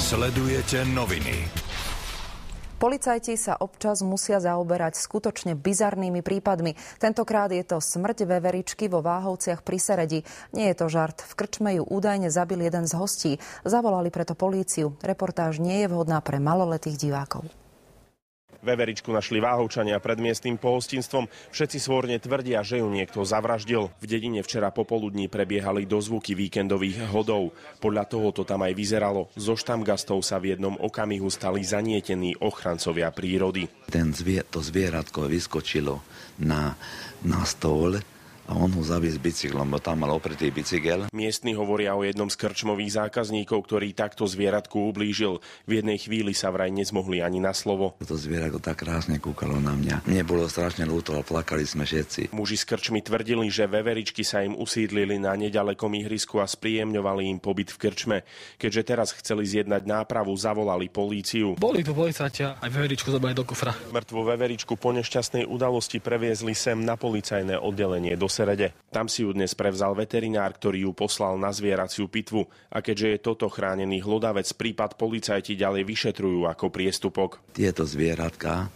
Sledujete noviny. Policajti sa občas musia zaoberať skutočne bizarnými prípadmi. Tentokrát je to smrť veveričky vo Váhovciach pri Seredi. Nie je to žart. V krčme ju údajne zabil jeden z hostí. Zavolali preto políciu. Reportáž nie je vhodná pre maloletých divákov. Veveričku našli Váhovčania pred miestnym pohostinstvom. Všetci svorne tvrdia, že ju niekto zavraždil. V dedine včera popoludní prebiehali dozvuky víkendových hodov. Podľa toho to tam aj vyzeralo. Zo štamgastov sa v jednom okamihu stali zanietení ochrancovia prírody. To zvieratko vyskočilo na stôl a on ho zabil s bicyklom, bo tam mal opretý bicykel. Miestni hovoria o jednom z krčmových zákazníkov, ktorý takto zvieratku ublížil. V jednej chvíli sa vraj nezmohli ani na slovo. To zvieratko tak krásne kúkalo na mňa. Mne bolo strašne ľúto a plakali sme všetci. Muži z krčmy tvrdili, že veveričky sa im usídlili na nedalekom ihrisku a spríjemňovali im pobyt v krčme. Keďže teraz chceli zjednať nápravu, zavolali políciu. Boli tu policajti aj veveričku zabali do kufra. Mŕtvu veveričku po nešťastnej udalosti previezli sem na policajné oddelenie do Serede. Tam si ju dnes prevzal veterinár, ktorý ju poslal na zvieraciu pitvu. A keďže je toto chránený hlodavec, prípad policajti ďalej vyšetrujú ako priestupok. Tieto zvieratka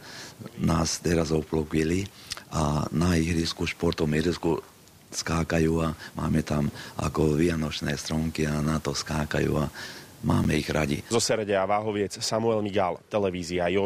nás teraz obklopili a na ihrisku, športovom ihrisku skákajú a máme tam ako vianočné stromky a na to skákajú a máme ich radi. Zo Serede a Váhoviec Samuel Migál, televízia JOJ.